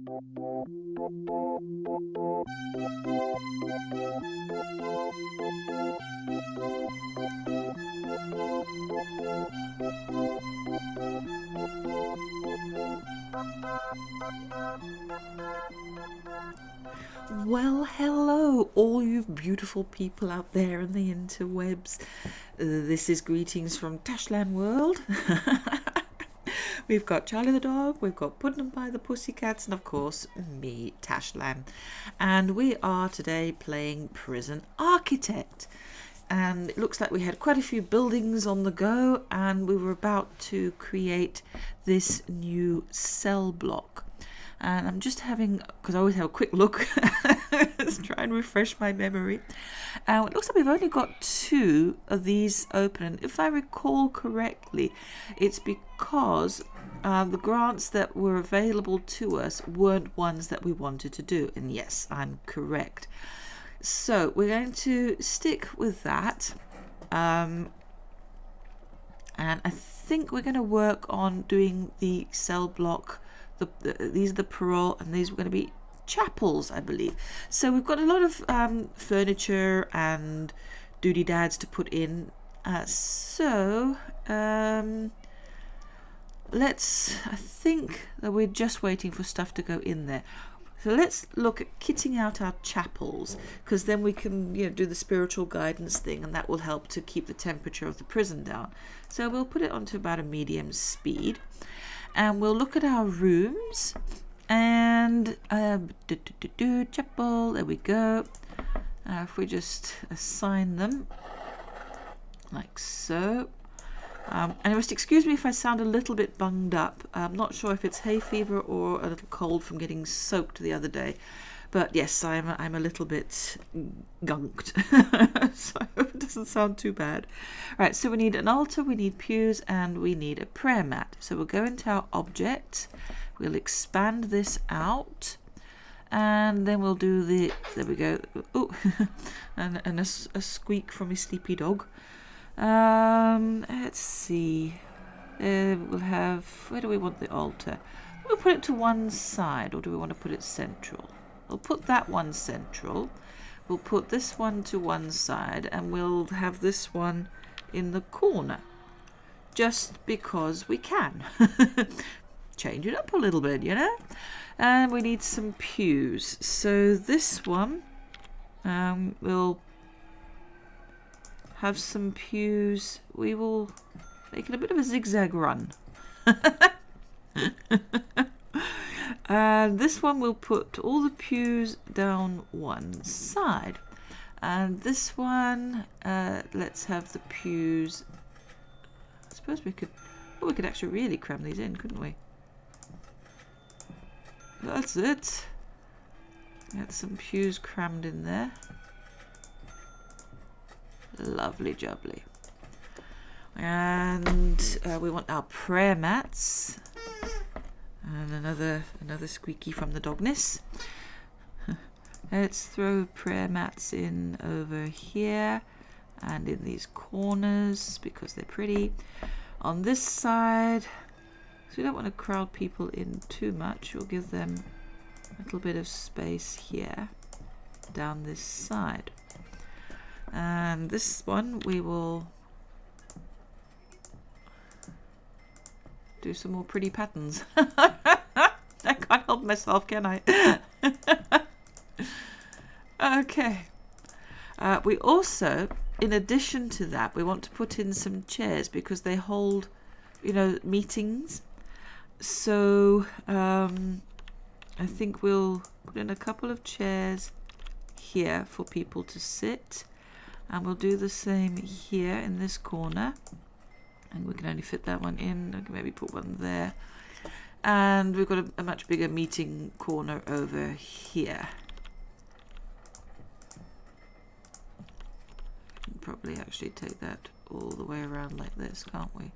Well, hello, all you beautiful people out there in the interwebs. This is greetings from Tashlan world. We've got Charlie the dog, we've got Puddon Anpye the pussycats, and of course me, Tashlan. And we are today playing Prison Architect. And it looks like we had quite a few buildings on the go, and we were about to create this new cell block. And I'm just having, because I always have a quick look, let's try and refresh my memory. It looks like we've only got 2 of these open. And if I recall correctly, it's because the grants that were available to us weren't ones that we wanted to do. And yes, I'm correct. So we're going to stick with that. And I think we're going to work on doing the cell block. These are the parole, and these were going to be chapels, I believe. So we've got a lot of furniture and doody-dads to put in. I think that we're just waiting for stuff to go in there. So let's look at kitting out our chapels, because then we can do the spiritual guidance thing, and that will help to keep the temperature of the prison down. So we'll put it onto about a medium speed. And we'll look at our rooms and chapel, there we go. If we just assign them like so. And just excuse me if I sound a little bit bunged up. I'm not sure if it's hay fever or a little cold from getting soaked the other day. But yes, I'm a little bit gunked, so it doesn't sound too bad. Right, so we need an altar, we need pews, and we need a prayer mat. So we'll go into our object, we'll expand this out, and then we'll do there we go, oh, and a squeak from a sleepy dog. Let's see, we'll have, where do we want the altar? We'll put it to one side, or do we want to put it central? We'll put that one central, we'll put this one to one side, and we'll have this one in the corner, just because we can. Change it up a little bit, And we need some pews. So this one, we'll have some pews. We will make it a bit of a zigzag run. And this one we'll put all the pews down one side, and this one let's have the pews. I suppose we could actually really cram these in, couldn't we? That's it. Get some pews crammed in there. Lovely jubbly. And we want our prayer mats. And another squeaky from the dogness. Let's throw prayer mats in over here and in these corners because they're pretty. On this side, so we don't want to crowd people in too much. We'll give them a little bit of space here down this side. And this one we will do some more pretty patterns. I can't help myself, can I? Okay. We also, in addition to that, we want to put in some chairs because they hold, meetings. So I think we'll put in a couple of chairs here for people to sit, and we'll do the same here in this corner. And we can only fit that one in. I can maybe put one there. And we've got a much bigger meeting corner over here. We can probably actually take that all the way around like this, can't we?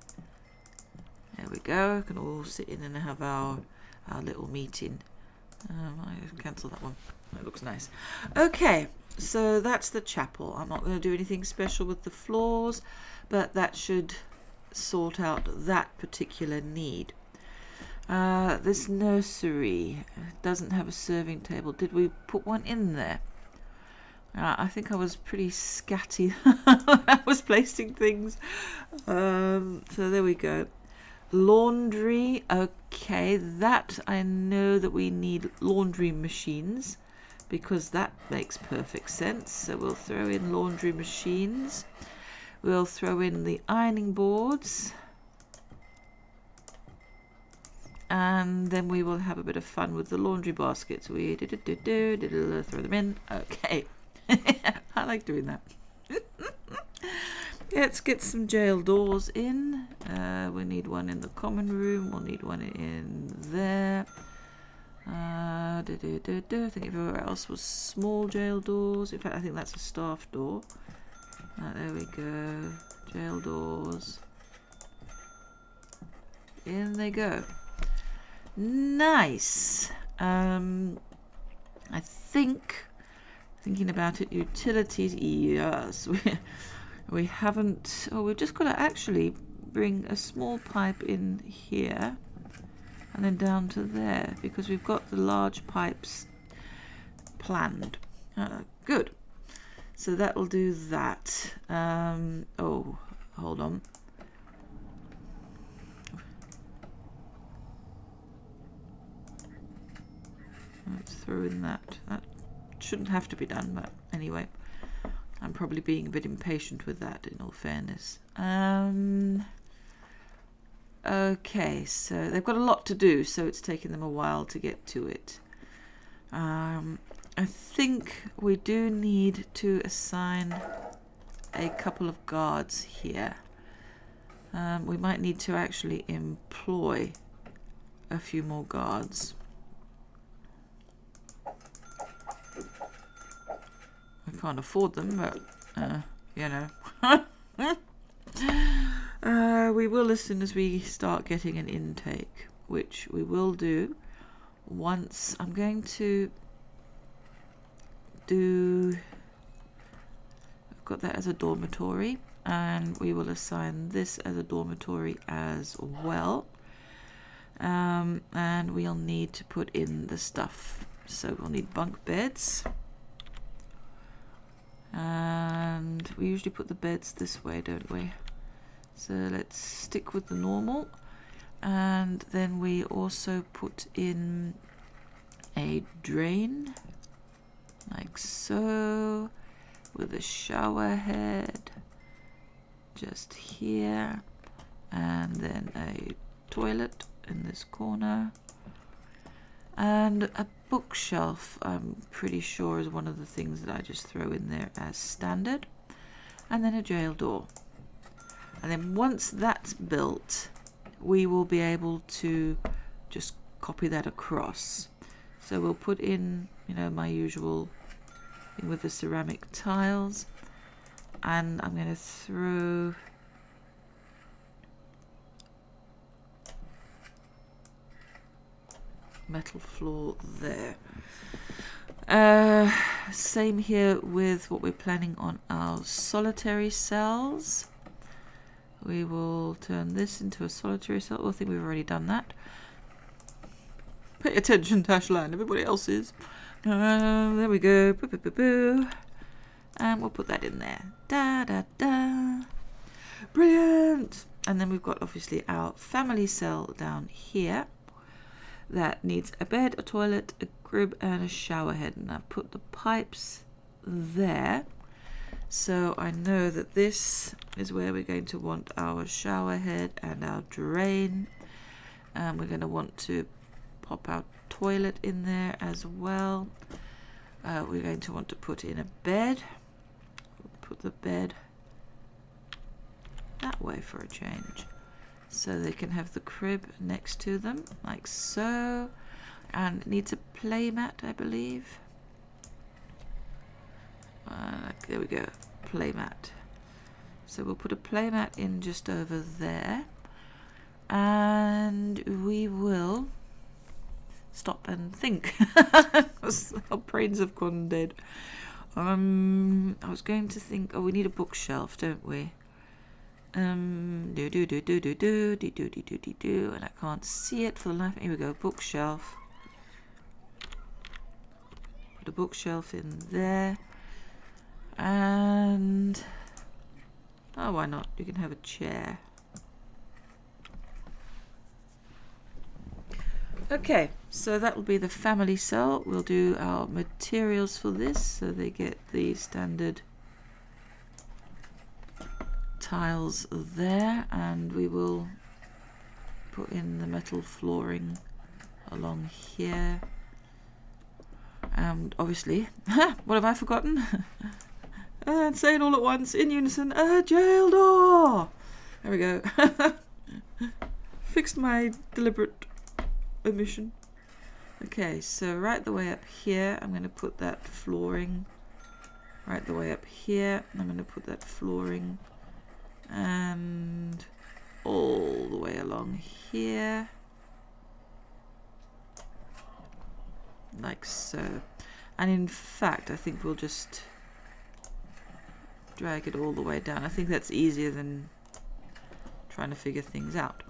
There we go. We can all sit in and have our little meeting. I cancel that one. That looks nice. Okay, so that's the chapel. I'm not going to do anything special with the floors, but that should sort out that particular need. This nursery doesn't have a serving table. Did we put one in there? I think I was pretty scatty when I was placing things. So there we go. Laundry. Okay, that I know that we need laundry machines because that makes perfect sense. So we'll throw in laundry machines. We'll throw in the ironing boards. And then we will have a bit of fun with the laundry baskets. We throw them in. Okay. I like doing that. Let's get some jail doors in. We need one in the common room. We'll need one in there. I think everywhere else was small jail doors. In fact, I think that's a staff door. There we go. Jail doors. In they go. Nice. I think, thinking about it, utilities, yes. We haven't, we've just got to actually bring a small pipe in here and then down to there because we've got the large pipes planned. Good. So that will do that. Oh, hold on. Let's throw in that. That shouldn't have to be done, but anyway. I'm probably being a bit impatient with that, in all fairness. Okay, so they've got a lot to do, so it's taken them a while to get to it. I think we do need to assign a couple of guards here. We might need to actually employ a few more guards. I can't afford them, but, you know. We will as soon as we start getting an intake, which we will do once. I'm going to do... I've got that as a dormitory, and we will assign this as a dormitory as well. And we'll need to put in the stuff. So we'll need bunk beds. And we usually put the beds this way, don't we? So let's stick with the normal. And then we also put in a drain, like so, with a shower head just here, and then a toilet in this corner. And a bookshelf, I'm pretty sure, is one of the things that I just throw in there as standard. And then a jail door. And then once that's built, we will be able to just copy that across. So we'll put in, you know, my usual thing with the ceramic tiles. And I'm going to throw... metal floor there. Same here with what we're planning on our solitary cells. We will turn this into a solitary cell. Oh, I think we've already done that. Pay attention, Tashlan. Everybody else is. There we go. Boo, boo, boo, boo. And we'll put that in there. Da, da, da. Brilliant. And then we've got obviously our family cell down here. That needs a bed, a toilet, a crib, and a shower head. And I've put the pipes there. So I know that this is where we're going to want our shower head and our drain. And we're going to want to pop our toilet in there as well. We're going to want to put in a bed. Put the bed that way for a change. So they can have the crib next to them, like so. And it needs a play mat, I believe. There we go, play mat. So we'll put a play mat in just over there. And we will stop and think. Our brains have gone dead. I was going to think, oh, we need a bookshelf, don't we? and I can't see it for the life. Here we go, bookshelf. Put a bookshelf in there, and oh, why not? You can have a chair. Okay, so that will be the family cell. We'll do our materials for this, so they get the standard tiles there, and we will put in the metal flooring along here. And obviously, what have I forgotten? And say it all at once in unison, a jail door! There we go. Fixed my deliberate omission. Okay, so right the way up here, I'm going to put that flooring. Right the way up here, I'm going to put that flooring. And all the way along here. Like so. And in fact, I think we'll just drag it all the way down. I think that's easier than trying to figure things out.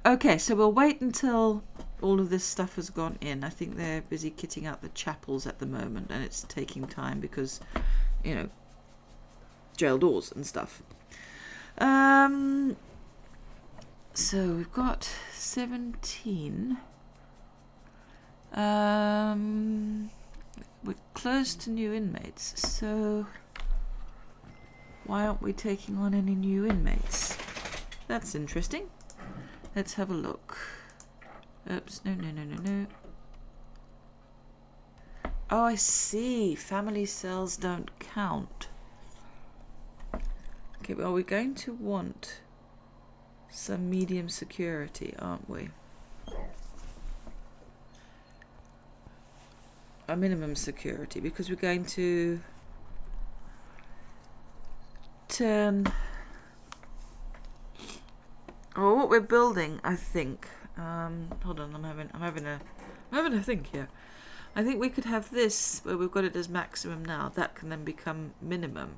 Okay, so we'll wait until all of this stuff has gone in. I think they're busy kitting out the chapels at the moment, and it's taking time because, you know, jail doors and stuff. So we've got 17. We're close to new inmates, so why aren't we taking on any new inmates? That's interesting. Let's have a look. Oops, no. Oh, I see. Family cells don't count. Okay, well, we're going to want some medium security, aren't we? A minimum security, because we're going to turn... Oh, what we're building, I think. Hold on, I'm having a think here. I think we could have this where we've got it as maximum now. That can then become minimum.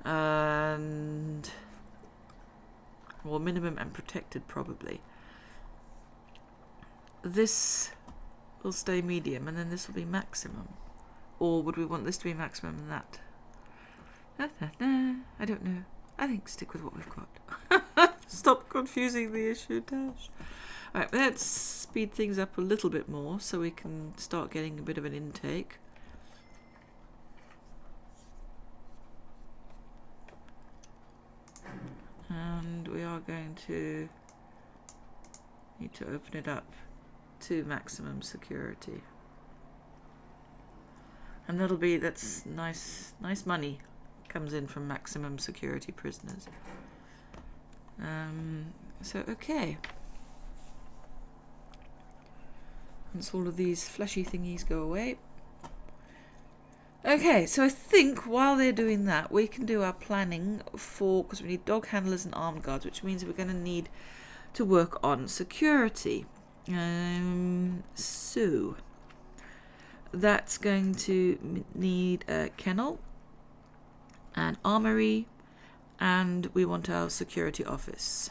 And well, minimum and protected probably. This will stay medium, and then this will be maximum. Or would we want this to be maximum and that? I don't know. I think stick with what we've got. Stop confusing the issue, Tash. Alright, let's speed things up a little bit more so we can start getting a bit of an intake. And we are going to need to open it up to maximum security. And that's nice money comes in from maximum security prisoners. So okay. Once all of these fleshy thingies go away. Okay, so I think while they're doing that, we can do our planning for, because we need dog handlers and armed guards, which means we're going to need to work on security. So that's going to need a kennel, an armory, and we want our security office.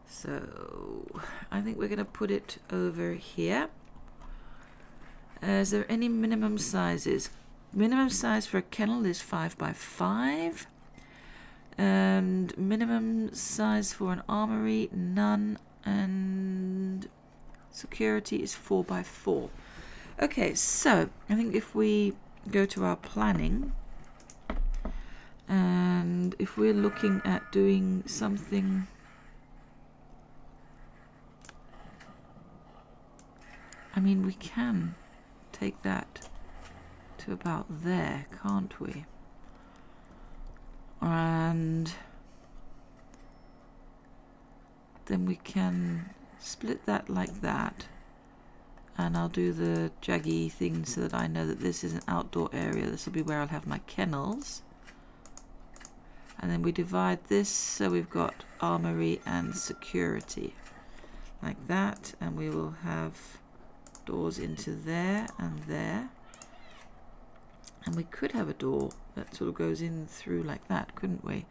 So I think we're going to put it over here. Is there any minimum sizes? Minimum size for a kennel is 5 by 5. And minimum size for an armory, none. And security is 4 by 4. Okay, so I think if we go to our planning, and if we're looking at doing something, I mean, we can take that to about there, can't we? And then we can split that like that, and I'll do the jaggy thing so that I know that this is an outdoor area. This will be where I'll have my kennels. And then we divide this so we've got armory and security like that, and we will have doors into there and there. And we could have a door, that sort of goes in through like that, couldn't we?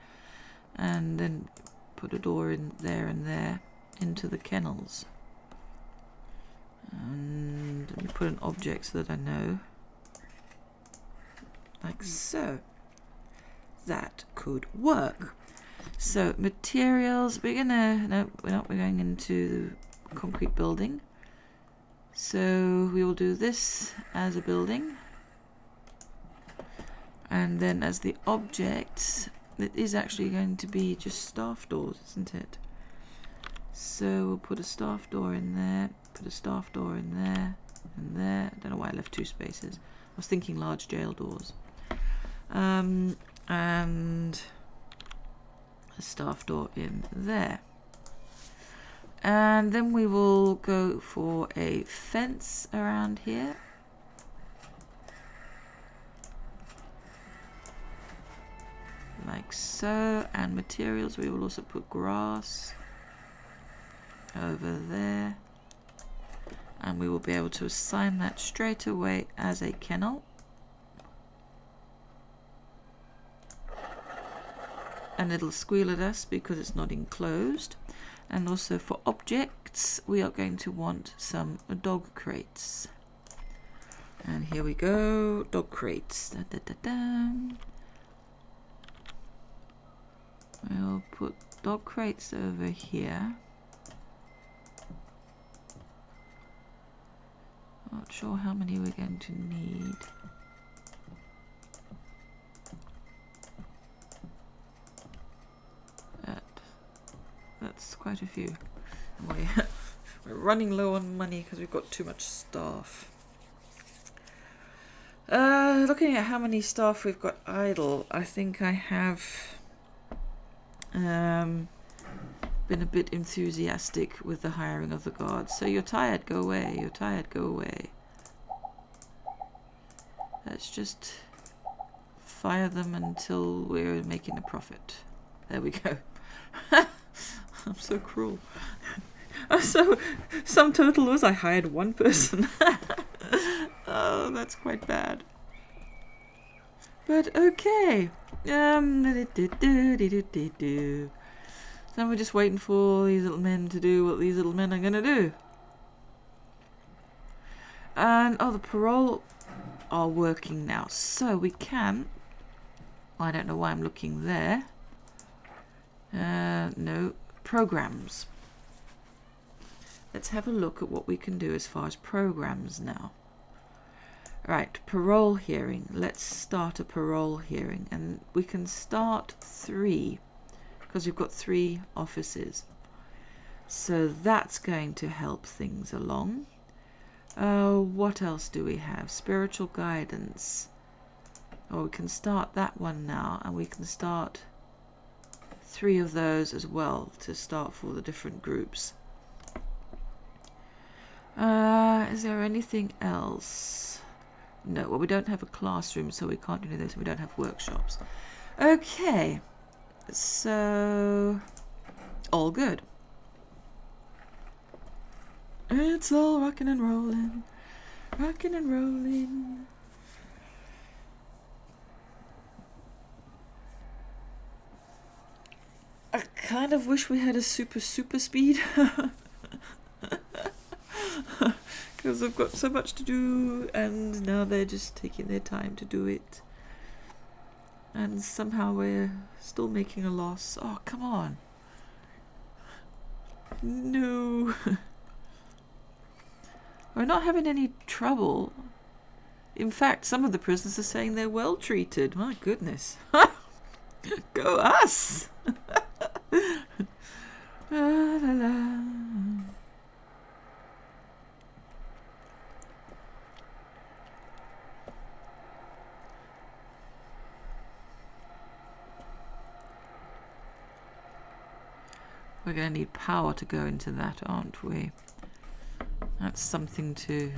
And then put a door in there and there into the kennels. And let me put an object so that I know. Like so. That could work. So materials, we're going into the concrete building. So we will do this as a building. And then as the object, it is actually going to be just staff doors, isn't it? So we'll put a staff door in there, put a staff door in there, and there. I don't know why I left 2 spaces. I was thinking large jail doors. And a staff door in there. And then we will go for a fence around here. Like so. And materials, we will also put grass over there. And we will be able to assign that straight away as a kennel. And it'll squeal at us because it's not enclosed. And also for objects, we are going to want some dog crates. And here we go, dog crates. Da, da, da, da. We'll put dog crates over here. Not sure how many we're going to need. That's quite a few. We're running low on money because we've got too much staff. Looking at how many staff we've got idle, I think I have been a bit enthusiastic with the hiring of the guards. So you're tired, go away. You're tired, go away. Let's just fire them until we're making a profit. There we go. I'm so cruel. So, sum total was I hired 1 person. Oh, that's quite bad. But okay. So we're just waiting for these little men to do what these little men are going to do. And, oh, the parole are working now. So we can... I don't know why I'm looking there. No. Programs. Let's have a look at what we can do as far as programs now. Right, parole hearing. Let's start a parole hearing. And we can start 3 because we've got 3 offices. So that's going to help things along. What else do we have? Spiritual guidance. Oh, we can start that one now, and we can start 3 of those as well to start for the different groups. Is there anything else? No, well, we don't have a classroom, so we can't do this. We don't have workshops. Okay, so all good. It's all rocking and rolling, rocking and rolling. I kind of wish we had a super speed because I've got so much to do and now they're just taking their time to do it and somehow we're still making a loss. Oh, come on. No. We're not having any trouble. In fact, some of the prisoners are saying they're well treated. My goodness. Go us. La, la, la. We're going to need power to go into that, aren't we? That's something to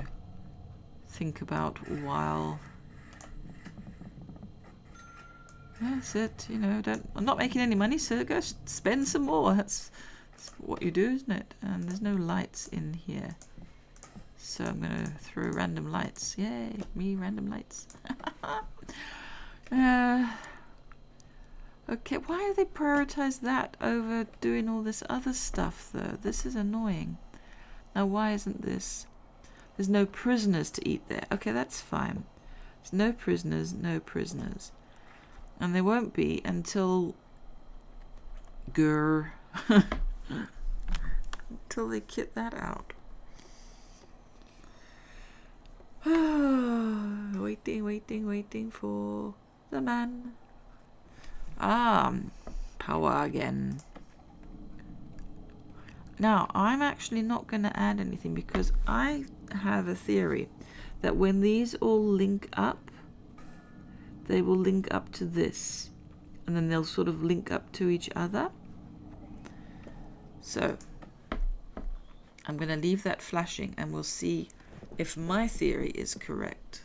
think about while... That's it, you know, I'm not making any money, so go spend some more. That's what you do, isn't it? And there's no lights in here. So I'm going to throw random lights. Yay, me, random lights. Okay, why do they prioritize that over doing all this other stuff, though? This is annoying. Now, why isn't this? There's no prisoners to eat there. Okay, that's fine. There's no prisoners, no prisoners. And there won't be until... until they kit that out. waiting for the man. Power again. Now, I'm actually not going to add anything because I have a theory that when these all link up, they will link up to this. And then they'll sort of link up to each other. So, I'm going to leave that flashing and we'll see if my theory is correct.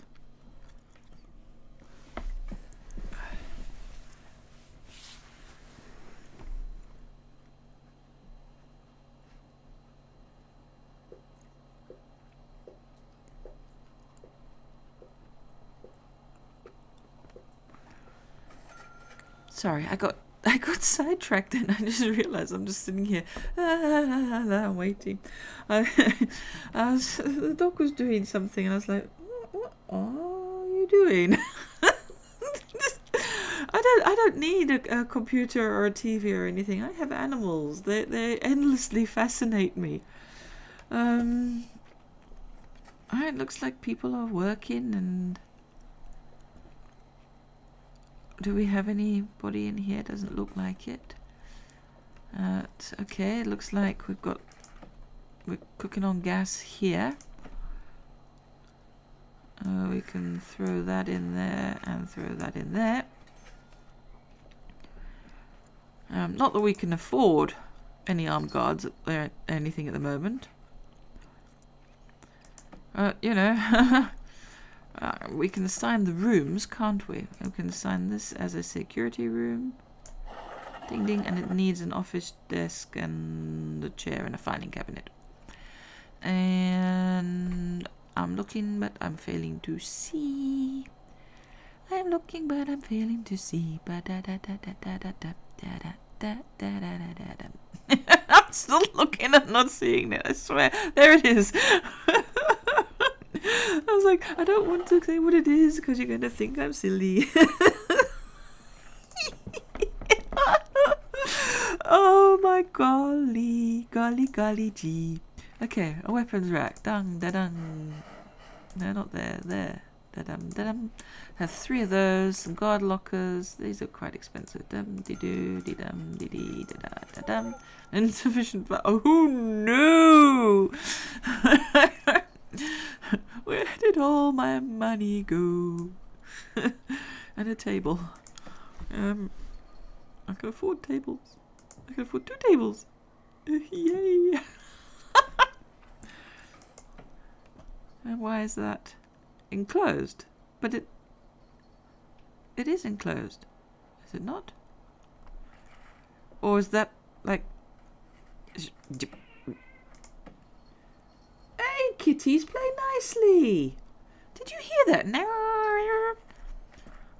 Sorry, I got sidetracked and I just realized I'm just sitting here. I'm waiting. The dog was doing something and I was like, what are you doing? I don't need a computer or a TV or anything. I have animals. They endlessly fascinate me. It looks like people are working and... Do we have anybody in here? Doesn't look like it. Okay, it looks like we're cooking on gas here. We can throw that in there and throw that in there. Not that we can afford any armed guards or anything at the moment. You know... we can assign the rooms, can't we? We can assign this as a security room. Ding ding, and it needs an office desk and a chair and a filing cabinet. And I'm looking, but I'm failing to see. I'm looking, but I'm failing to see. I'm still looking and not seeing it, I swear. There it is. I was like, I don't want to say what it is because you're going to think I'm silly. Oh my golly gee. Okay, a weapons rack. Dung da dung. No, not there. There. Da dum da dum. Have 3 of those. Some guard lockers. These are quite expensive. Dum de doo de dum de dee da da da dum. Insufficient. Oh no! Where did all my money go? And a table. I can afford tables. I can afford 2 tables. Yay! And why is that enclosed? But it is enclosed. Is it not? Or is that like... Hey, kitties, play nicely. Did you hear that? No.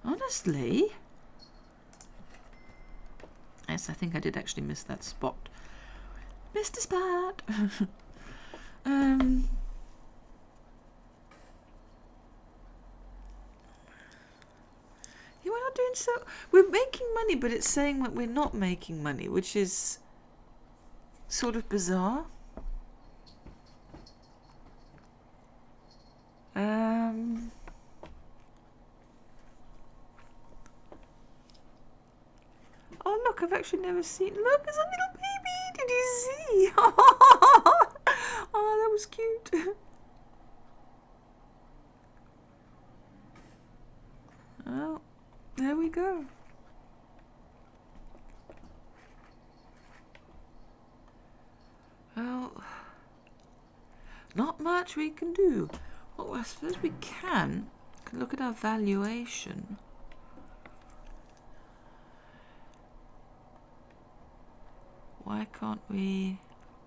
Honestly. Yes, I think I did actually miss that spot. Missed a spot. Yeah, we're not doing so... We're making money, but it's saying that we're not making money, which is sort of bizarre. Oh look, I've actually never seen... Look, there's a little baby! Did you see? Oh, that was cute. Oh, there we go. Well, not much we can do. Well, I suppose we can look at our valuation. Why can't we...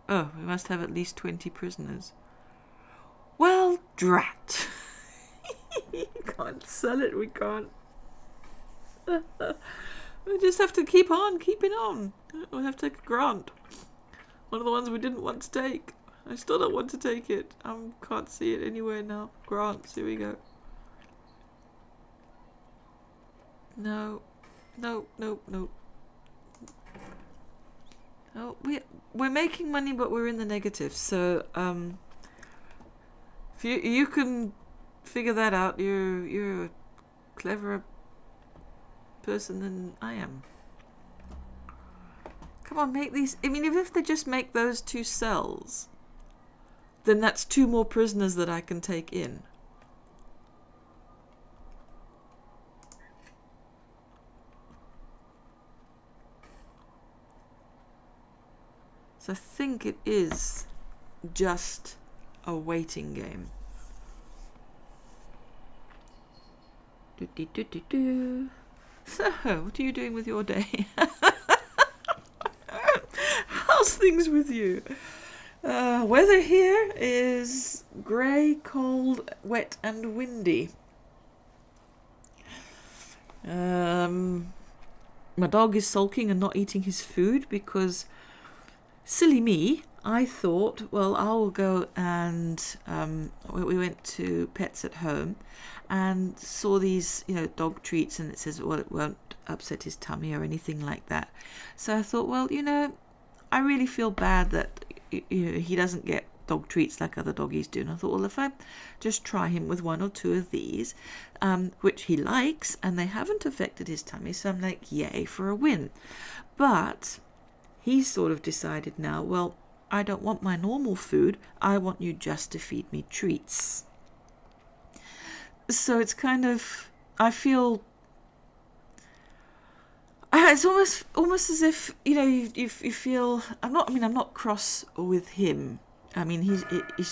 Oh, we must have at least 20 prisoners. Well, drat. You can't sell it, we can't. We just have to keep on keeping on. We'll have to take a grant. One of the ones we didn't want to take. I still don't want to take it. I can't see it anywhere now. Grants, here we go. No. No, no, no. Oh, we're making money, but we're in the negative. So, if you can figure that out, you're a cleverer person than I am. Come on, make these. I mean, if they just make those 2 cells, then that's 2 more prisoners that I can take in. So I think it is just a waiting game. So, what are you doing with your day? How's things with you? Weather here is grey, cold, wet and windy. My dog is sulking and not eating his food because, silly me, I thought, well, I'll go and we went to Pets at Home and saw these, dog treats, and it says, well, it won't upset his tummy or anything like that. So I thought, well, I really feel bad that he doesn't get dog treats like other doggies do. And I thought, well, if I just try him with 1 or 2 of these, which he likes, and they haven't affected his tummy, so I'm like, yay for a win. But he's sort of decided now, well, I don't want my normal food. I want you just to feed me treats. So it's kind of, I feel, it's almost as if, you feel, I'm not cross with him. I mean, he's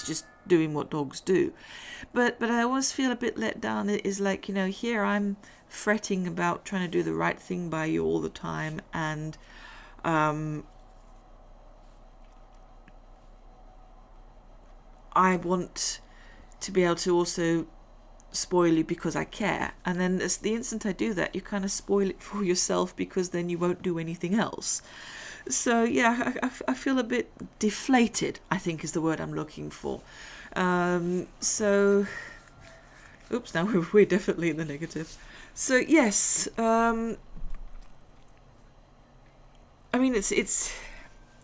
just doing what dogs do. But I always feel a bit let down. It is like, here I'm fretting about trying to do the right thing by you all the time, and I want to be able to also spoil you because I care. And then the instant I do that, you kind of spoil it for yourself, because then you won't do anything else. So yeah, I feel a bit deflated, I think is the word I'm looking for. So, oops, now we're definitely in the negative. So yes, I mean, it's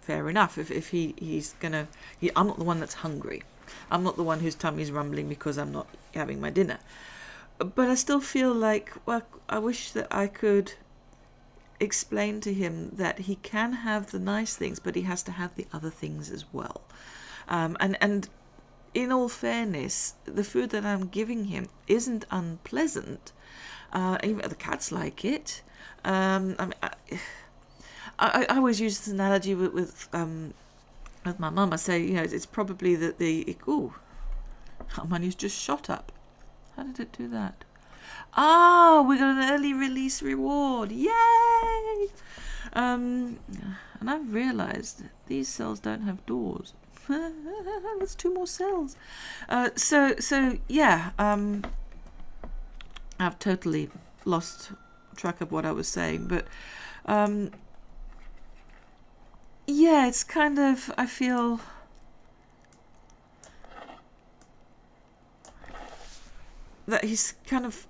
fair enough if he's gonna. I'm not the one that's hungry. I'm not the one whose tummy's rumbling because I'm not having my dinner. But I still feel like, well, I wish that I could explain to him that he can have the nice things, but he has to have the other things as well. And in all fairness, the food that I'm giving him isn't unpleasant. Even the cats like it. I always use this analogy with my mum. I say, it's probably that our money's just shot up. How did it do that? We got an early release reward. Yay! And I've realised these cells don't have doors. That's 2 more cells. So yeah. I've totally lost track of what I was saying, but yeah, it's kind of, I feel that he's kind of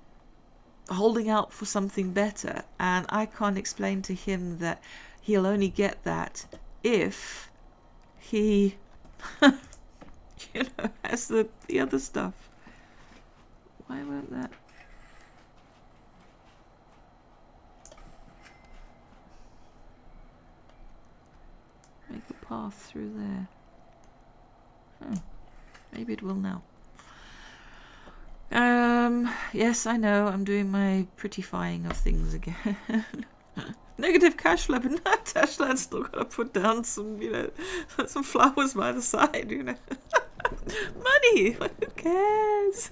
holding out for something better, and I can't explain to him that he'll only get that if he has the other stuff. Why won't that? Make a path through there. Maybe it will now. Yes, I know, I'm doing my prettifying of things again. Negative cash flow, but no, Tashlan's still got to put down some, some flowers by the side, Money! Who cares?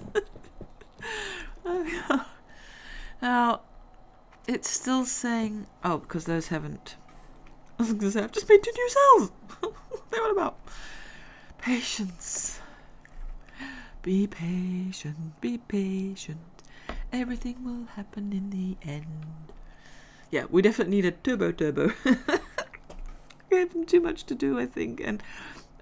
Now, it's still saying, because those haven't. I was going to say, I've just made 2 new cells. What about? Patience. Be patient, be patient. Everything will happen in the end. Yeah, we definitely need a turbo. We have too much to do, I think, and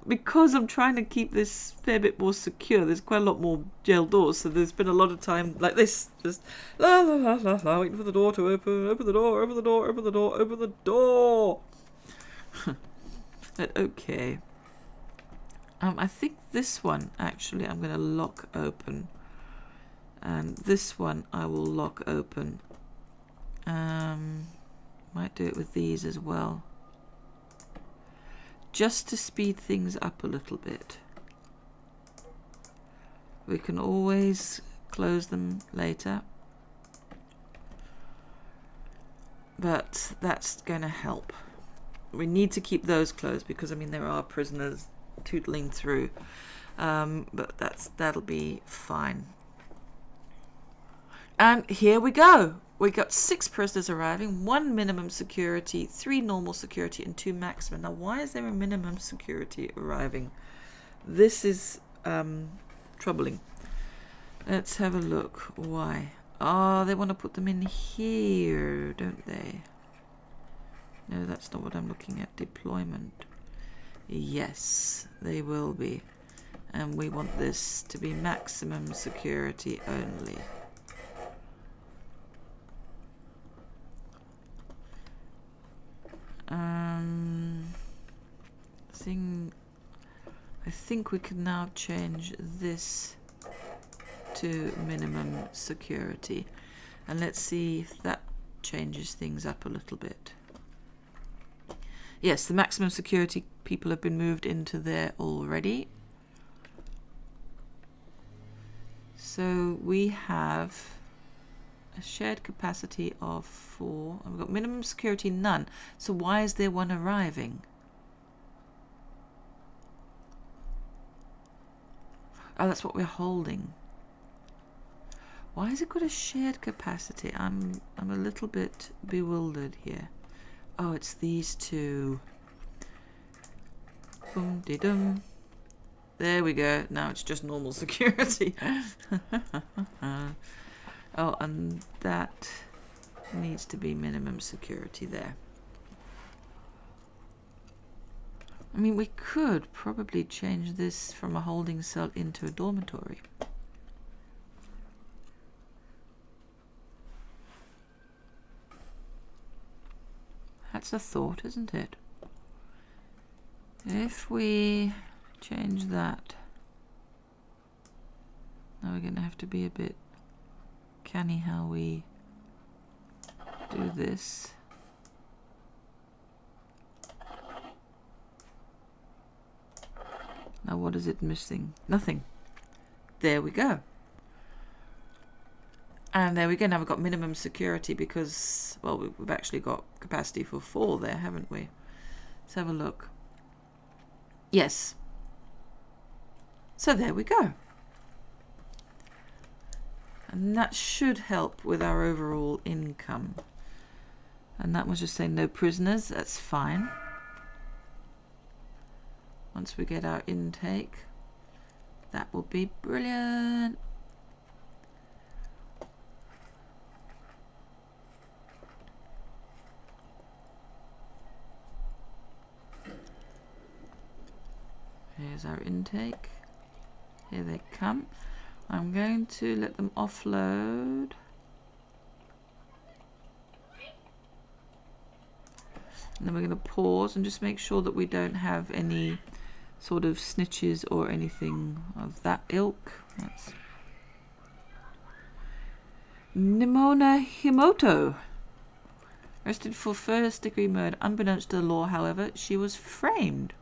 because I'm trying to keep this fair bit more secure, there's quite a lot more jail doors, so there's been a lot of time like this, just la la la la la, waiting for the door to open the door, open the door, open the door, open the door. But okay. I think this one, actually, I'm going to lock open. And this one I will lock open. Might do it with these as well. Just to speed things up a little bit. We can always close them later. But that's going to help. We need to keep those closed because, I mean, there are prisoners tootling through. But that'll be fine. And here we go. We got 6 prisoners arriving, 1 minimum security, 3 normal security, and 2 maximum. Now, why is there a minimum security arriving? This is troubling. Let's have a look. Why? Oh, they want to put them in here, don't they? No, that's not what I'm looking at. Deployment. Yes, they will be. And we want this to be maximum security only. I think we can now change this to minimum security, and let's see if that changes things up a little bit. Yes, the maximum security people have been moved into there already. So we have a shared capacity of 4. We've got minimum security none. So why is there one arriving? Oh, that's what we're holding. Why has it got a shared capacity? I'm a little bit bewildered here. Oh, it's these two. Boom de dum. There we go. Now it's just normal security. Oh, and that needs to be minimum security there. I mean, we could probably change this from a holding cell into a dormitory. That's a thought, isn't it? If we change that, now we're going to have to be a bit canny how we do this. Now what is it missing? Nothing. There we go. And there we go. Now we've got minimum security because, well, we've actually got capacity for 4 there, haven't we? Let's have a look. Yes. So there we go. And that should help with our overall income. And that was just saying no prisoners. That's fine. Once we get our intake, that will be brilliant. Here's our intake. Here they come. I'm going to let them offload. And then we're going to pause and just make sure that we don't have any sort of snitches or anything of that ilk. That's Nimona Himoto. Arrested for first-degree murder. Unbeknownst to the law, however, she was framed.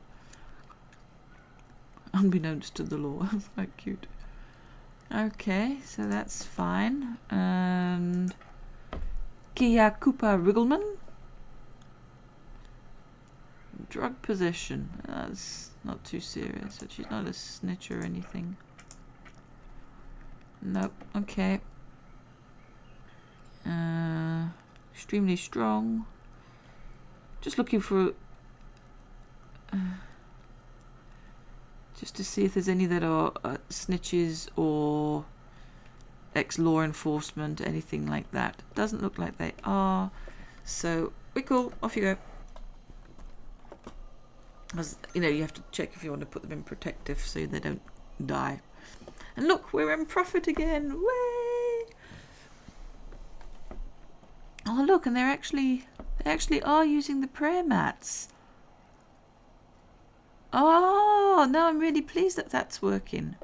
Unbeknownst to the law. That's quite cute. Okay, so that's fine. And Kiyakupa Riggleman. Drug possession. That's not too serious. But she's not a snitch or anything. Nope. Okay. Extremely strong. Just looking for... just to see if there's any that are snitches or ex-law enforcement, anything like that. Doesn't look like they are. So we're cool. Off you go. As you know, you have to check if you want to put them in protective so they don't die. And look, we're in profit again. Way! Oh look, and they actually are using the prayer mats. Oh, no, I'm really pleased that that's working.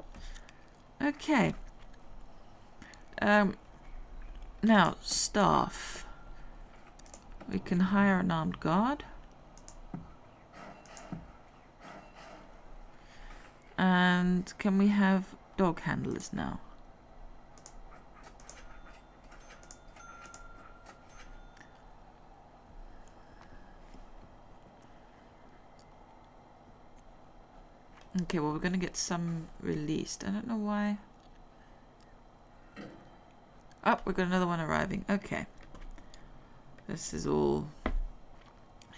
Okay. Now, staff. We can hire an armed guard. And can we have dog handlers now? Okay, well, we're going to get some released. I don't know why. Oh, we've got another one arriving. Okay. This is all...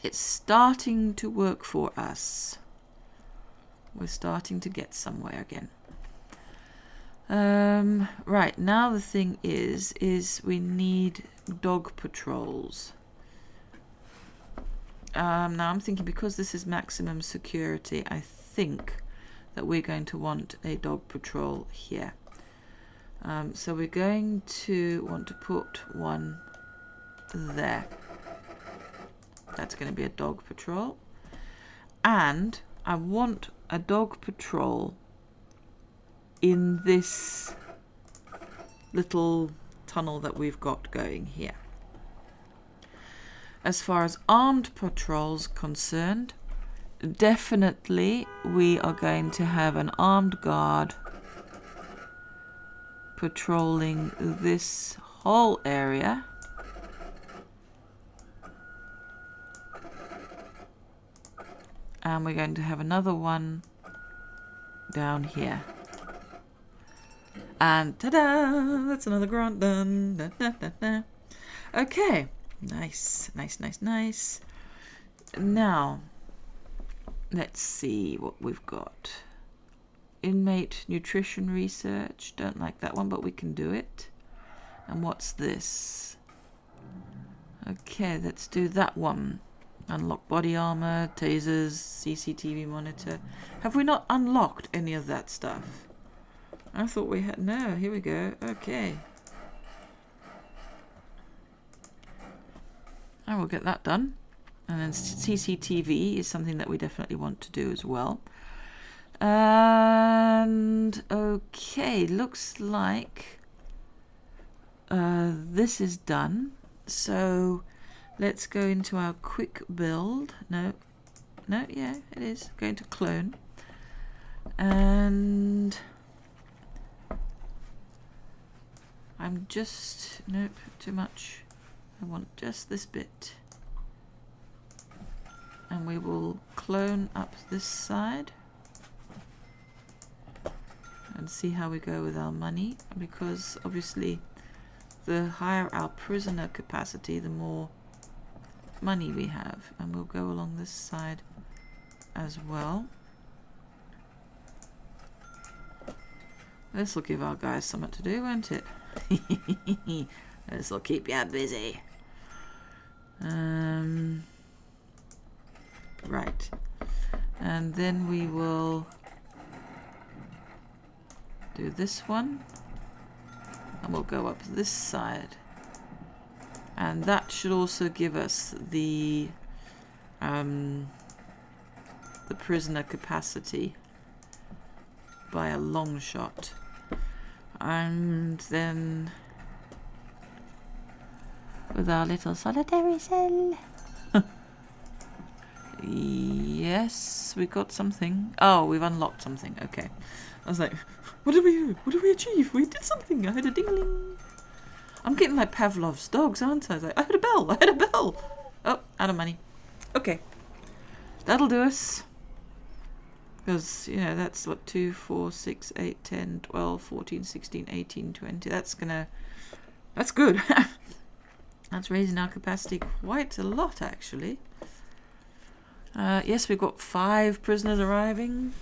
It's starting to work for us. We're starting to get somewhere again. Right, now the thing is we need dog patrols. Now I'm thinking because this is maximum security, I think that we're going to want a dog patrol here. So we're going to want to put one there. That's going to be a dog patrol. And I want a dog patrol in this little tunnel that we've got going here. As far as armed patrols concerned, definitely we are going to have an armed guard patrolling this whole area. And we're going to have another one down here. And ta-da! That's another grant done. Da, da, da, da. Okay. Nice, nice, nice, nice. Now, let's see what we've got. Inmate nutrition research. Don't like that one, but we can do it. And what's this? Okay, let's do that one. Unlock body armor, tasers, CCTV monitor. Have we not unlocked any of that stuff? I thought we had. No, here we go. Okay. I will get that done. And then CCTV is something that we definitely want to do as well. And okay, looks like this is done. So let's go into our quick build. No, yeah, it is. Going to clone. And I'm just, nope, too much. I want just this bit. And we will clone up this side. And see how we go with our money. Because obviously the higher our prisoner capacity, the more money we have. And we'll go along this side as well. This will give our guys something to do, won't it? This will keep you busy. Right. And then we will do this one. And we'll go up this side. And that should also give us the prisoner capacity by a long shot. And then with our little solitary cell. Yes, we got something. Oh, we've unlocked something. Okay. I was like, what did we do? What did we achieve? We did something. I heard a ding-a-ling. I'm getting like Pavlov's dogs, aren't I? I was like, I heard a bell. I heard a bell. Oh, out of money. Okay. That'll do us. Because, you know, that's what, 2, 4, 6, 8, 10, 12, 14, 16, 18, 20. That's good. That's raising our capacity quite a lot, actually. Yes, we've got 5 prisoners arriving.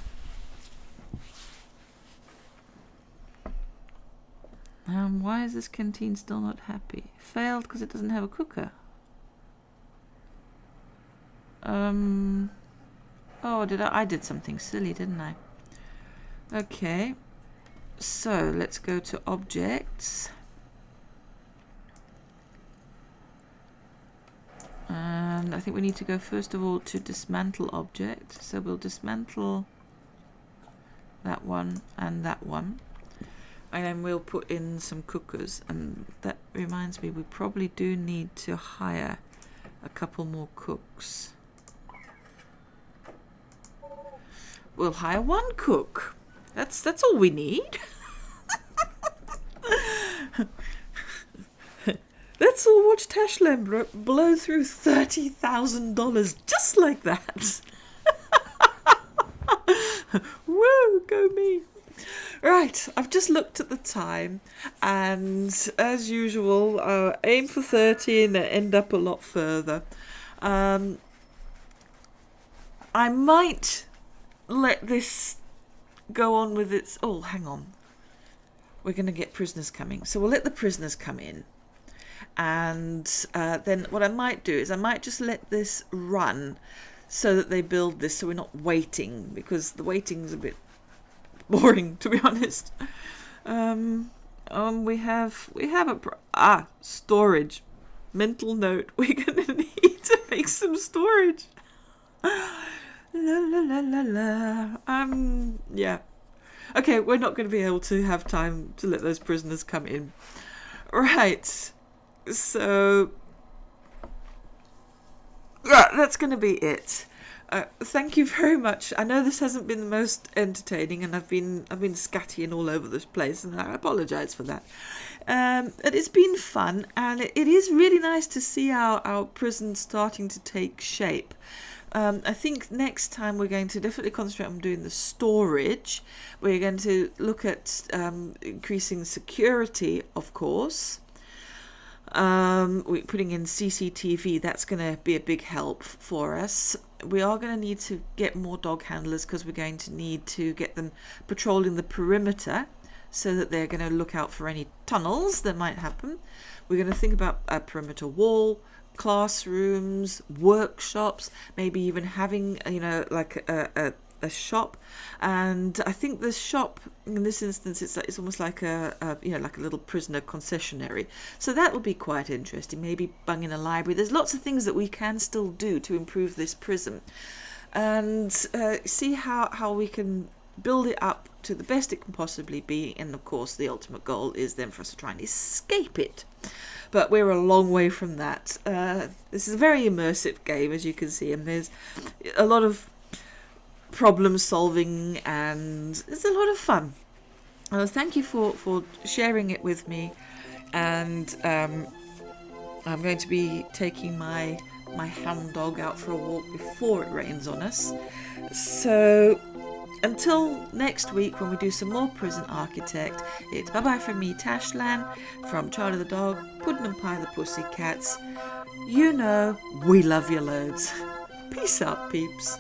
Why is this canteen still not happy? Failed because it doesn't have a cooker. Oh, I did something silly, didn't I? Okay. So let's go to objects. And I think we need to go first of all to dismantle object. So we'll dismantle that one and that one. And then we'll put in some cookers. And that reminds me, we probably do need to hire a couple more cooks. We'll hire one cook. That's all we need. Let's all watch Tashlan blow through $30,000 just like that. Woo, go me. Right, I've just looked at the time, and as usual, aim for 30 and end up a lot further. I might let this go on with its... Oh, hang on. We're going to get prisoners coming. So we'll let the prisoners come in. And then what I might do is I might just let this run so that they build this, so we're not waiting, because the waiting's a bit boring, to be honest. We have storage. Mental note. We're gonna need to make some storage. La la la la la. Yeah. Okay, we're not going to be able to have time to let those prisoners come in. Right. So yeah, that's going to be it. Thank you very much. I know this hasn't been the most entertaining, and I've been scattying all over this place, and I apologise for that. It's been fun, and it is really nice to see our prison starting to take shape. I think next time we're going to definitely concentrate on doing the storage. We're going to look at increasing security, of course. We're putting in CCTV. That's going to be a big help for us. We are going to need to get more dog handlers, because we're going to need to get them patrolling the perimeter so that they're going to look out for any tunnels that might happen. We're going to think about a perimeter wall, classrooms, workshops, maybe even having, like a shop. And I think the shop in this instance, it's almost like a little prisoner concessionary, so that will be quite interesting. Maybe bung in a library. There's lots of things that we can still do to improve this prison, and see how we can build it up to the best it can possibly be. And of course the ultimate goal is then for us to try and escape it, but we're a long way from that. This is a very immersive game, as you can see, and there's a lot of problem solving, and it's a lot of fun. Thank you for sharing it with me, and I'm going to be taking my hound dog out for a walk before it rains on us. So until next week, when we do some more Prison Architect, it's bye-bye from me, Tashlan, from Charlie the dog, Puddon Anpye the pussycats. You know, we love you loads. Peace out, peeps.